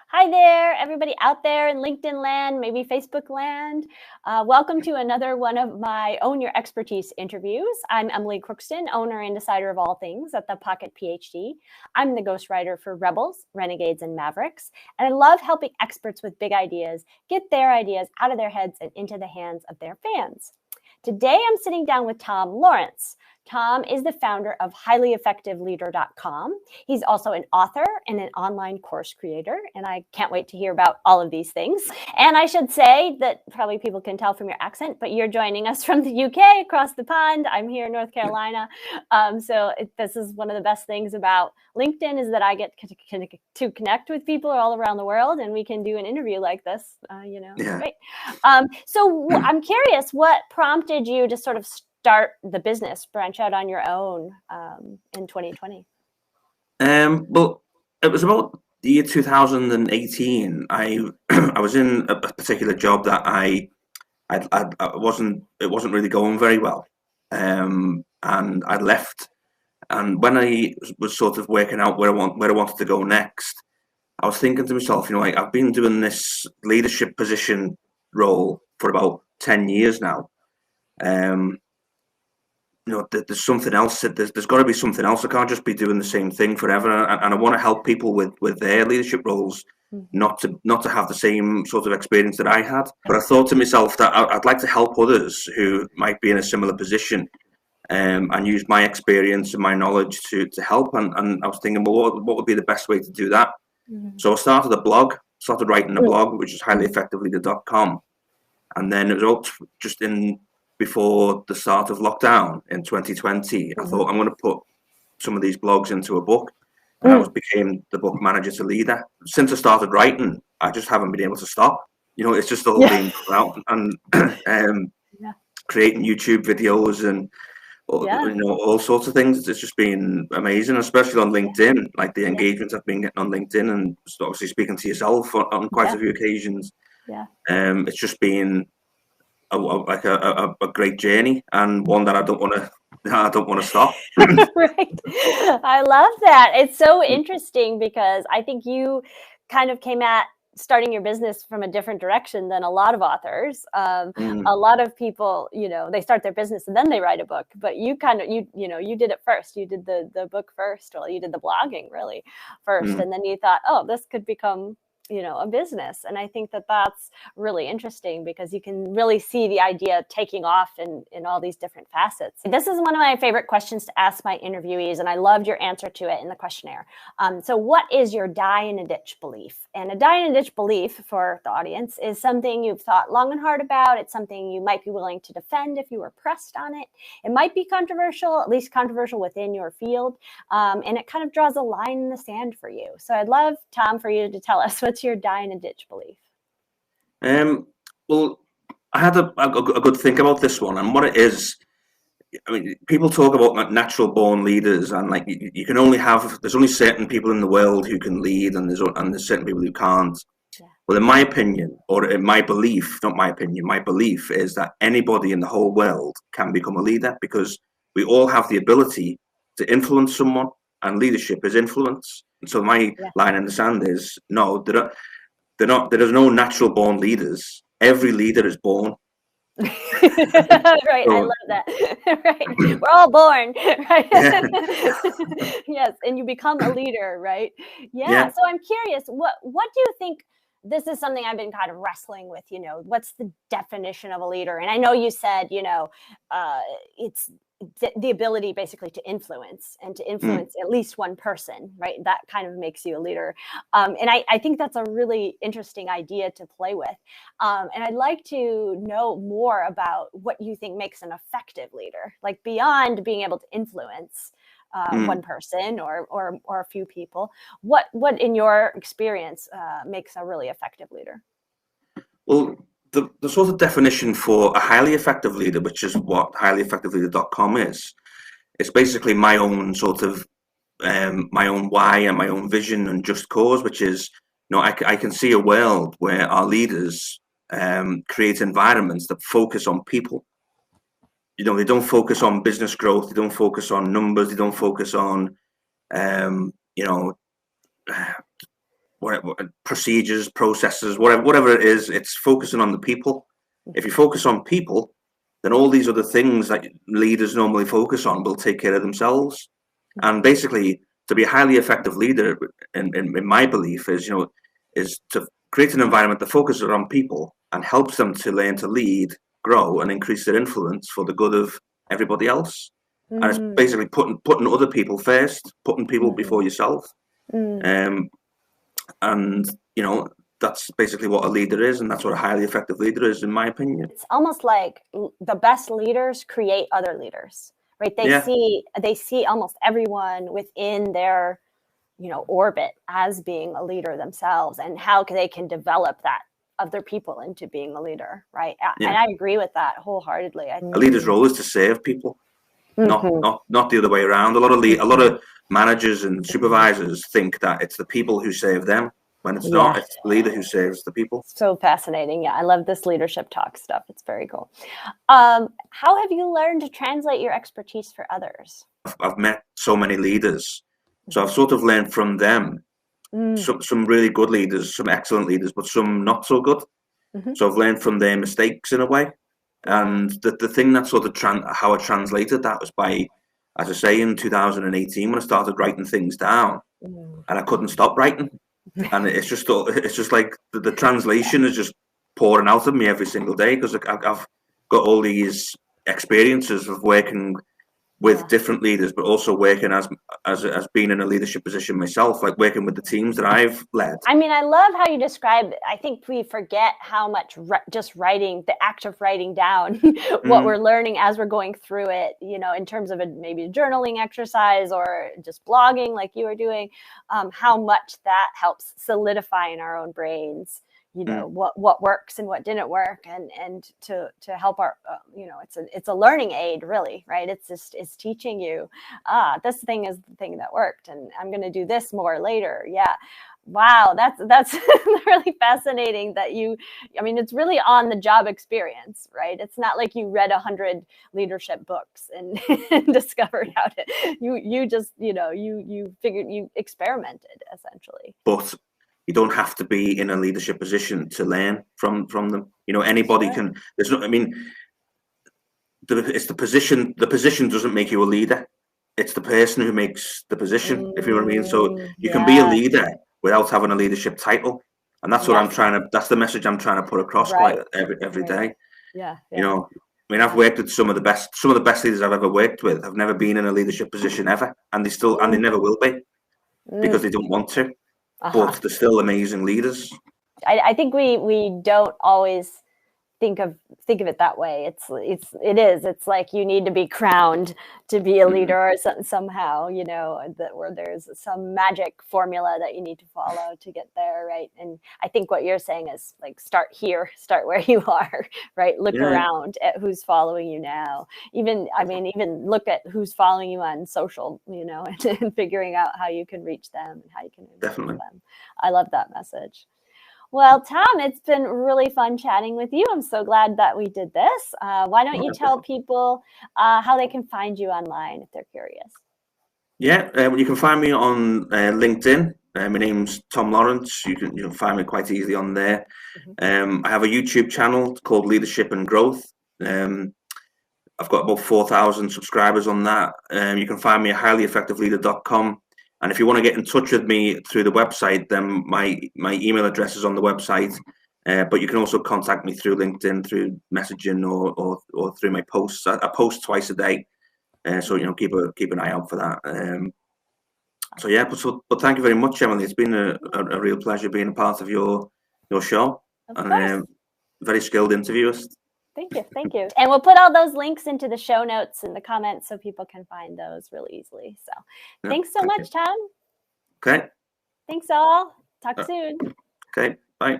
Hi there, everybody out there in LinkedIn land, maybe Facebook land. Welcome to another one of my Own Your Expertise interviews. I'm Emily Crookston, owner and decider of all things at the Pocket PhD. I'm the ghostwriter for Rebels, Renegades, and Mavericks, and I love helping experts with big ideas get their ideas out of their heads and into the hands of their fans. Today, I'm sitting down with Tom Lawrence. Tom is the founder of highlyeffectiveleader.com. He's also an author and an online course creator, and I can't wait to hear about all of these things. And I should say that probably people can tell from your accent, but you're joining us from the UK across the pond. I'm here in North Carolina. This is one of the best things about LinkedIn is that I get to connect with people all around the world, and we can do an interview like this, Great. So I'm curious, what prompted you to sort of start the business, branch out on your own in 2020? Well, it was about the year 2018. I was in a particular job that I wasn't really going very well, and I left. And when I was sort of working out where I wanted to go next, I was thinking to myself, I've been doing this leadership position role for about 10 years now. There's something else. There's got to be something else. I can't just be doing the same thing forever. And I want to help people with their leadership roles, not to have the same sort of experience that I had. But I thought to myself that I'd like to help others who might be in a similar position, and use my experience and my knowledge to help. And I was thinking, well, what would be the best way to do that? So I started writing a blog, which is highlyeffectiveleader.com. And then it was all just before the start of lockdown in 2020. I thought I'm going to put some of these blogs into a book. And that became the book Manager to Leader. Since I started writing, I just haven't been able to stop. It's just all being put out and creating YouTube videos and all sorts of things. It's just been amazing, especially on LinkedIn. Like the engagement I've been getting on LinkedIn, and obviously speaking to yourself on quite a few occasions. It's just been a great journey, and one that I don't want to stop. Right. I love that. It's so interesting because I think you kind of came at starting your business from a different direction than a lot of authors. A lot of people, they start their business and then they write a book, but you did it first. You did the book first. Well, you did the blogging really first. And then you thought, oh, this could become a business. And I think that that's really interesting because you can really see the idea taking off in all these different facets. This is one of my favorite questions to ask my interviewees, and I loved your answer to it in the questionnaire. So what is your die in a ditch belief? And a die in a ditch belief, for the audience, is something you've thought long and hard about. It's something you might be willing to defend if you were pressed on it. It might be controversial, at least controversial within your field. And it kind of draws a line in the sand for you. So I'd love, Tom, for you to tell us what's your die in a ditch belief. Well, I had a good think about this one, and what it is. I mean, people talk about natural born leaders, and like you can only there's only certain people in the world who can lead, and there's certain people who can't. Well, in my opinion, or in my belief, not my opinion, my belief is that anybody in the whole world can become a leader because we all have the ability to influence someone, and leadership is influence. And so my line in the sand is no, there's no natural born leaders. Every leader is born. Right, I love that. Right, we're all born, right? Yes, and you become a leader, right? So I'm curious, what do you think? This is something I've been kind of wrestling with, what's the definition of a leader? And I know you said, it's the ability basically to influence at least one person, right? That kind of makes you a leader. And I think that's a really interesting idea to play with. And I'd like to know more about what you think makes an effective leader, like beyond being able to influence one person or a few people. What in your experience makes a really effective leader? Well, the sort of definition for a highly effective leader, which is what highlyeffectiveleader.com is, it's basically my own sort of my own why and my own vision and just cause, which is, I can see a world where our leaders create environments that focus on people. They don't focus on business growth. They don't focus on numbers. They don't focus on, what procedures, processes, whatever it is. It's focusing on the people. If you focus on people, then all these other things that leaders normally focus on will take care of themselves. And basically, to be a highly effective leader, in my belief, is to create an environment that focuses on people and helps them to learn to lead, grow, and increase their influence for the good of everybody else. And it's basically putting other people first, putting people before yourself. And that's basically what a leader is, and that's what a highly effective leader is, in my opinion. It's almost like the best leaders create other leaders, right? They see almost everyone within their orbit as being a leader themselves, and how they can develop that other people into being a leader, right? And I agree with that wholeheartedly. A leader's role is to serve people, not the other way around. A lot of managers and supervisors think that it's the people who serve them, when it's not. It's the leader who serves the people. So fascinating. Yeah, I love this leadership talk stuff. It's very cool. How have you learned to translate your expertise for others? I've met so many leaders, so I've sort of learned from them. Some really good leaders, some excellent leaders, but some not so good. So I've learned from their mistakes in a way. And the thing that sort of how I translated that was by, as I say, in 2018 when I started writing things down, and I couldn't stop writing. And it's just like the translation is just pouring out of me every single day, because I've got all these experiences of working with different leaders, but also working as being in a leadership position myself, like working with the teams that I've led. I mean, I love how you describe it. I think we forget how much just writing, the act of writing down what we're learning as we're going through it, in terms of maybe a journaling exercise or just blogging like you were doing, how much that helps solidify in our own brains what works and what didn't work, and to help our it's a learning aid, really, right? It's teaching you this thing is the thing that worked, and I'm going to do this more later. Wow, that's really fascinating that it's really on the job experience, right? It's not like you read 100 leadership books and discovered how to you just you figured, you experimented essentially. But you don't have to be in a leadership position to learn from them. Anybody can. There's no. I mean, it's the position. The position doesn't make you a leader. It's the person who makes the position. If you know what I mean. So you can be a leader without having a leadership title, and that's what I'm trying to. That's the message I'm trying to put across every day. I've worked with some of the best leaders I've ever worked with. Have never been in a leadership position ever, and they never will be, because they don't want to. But they're still amazing leaders. I think we don't always think of it that way. It's like you need to be crowned to be a leader, or somehow, where there's some magic formula that you need to follow to get there, right? And I think what you're saying is like, start where you are, right? Look around at who's following you now. Even look at who's following you on social, and figuring out how you can reach them and how you can influence them. I love that message. Well, Tom, it's been really fun chatting with you. I'm so glad that we did this. Why don't you tell people how they can find you online if they're curious? You can find me on LinkedIn. My name's Tom Lawrence. You'll find me quite easily on there. I have a YouTube channel called Leadership and Growth. I've got about 4,000 subscribers on that. You can find me at highlyeffectiveleader.com. And if you want to get in touch with me through the website, then my email address is on the website. But you can also contact me through LinkedIn, through messaging, or through my posts. I post twice a day, so keep an eye out for that. But thank you very much, Emily. It's been a real pleasure being a part of your show. And very skilled interviewist. Thank you. And we'll put all those links into the show notes in the comments so people can find those really easily. So thanks so much, Tom. Okay. Thanks all. Talk soon. Okay. Bye.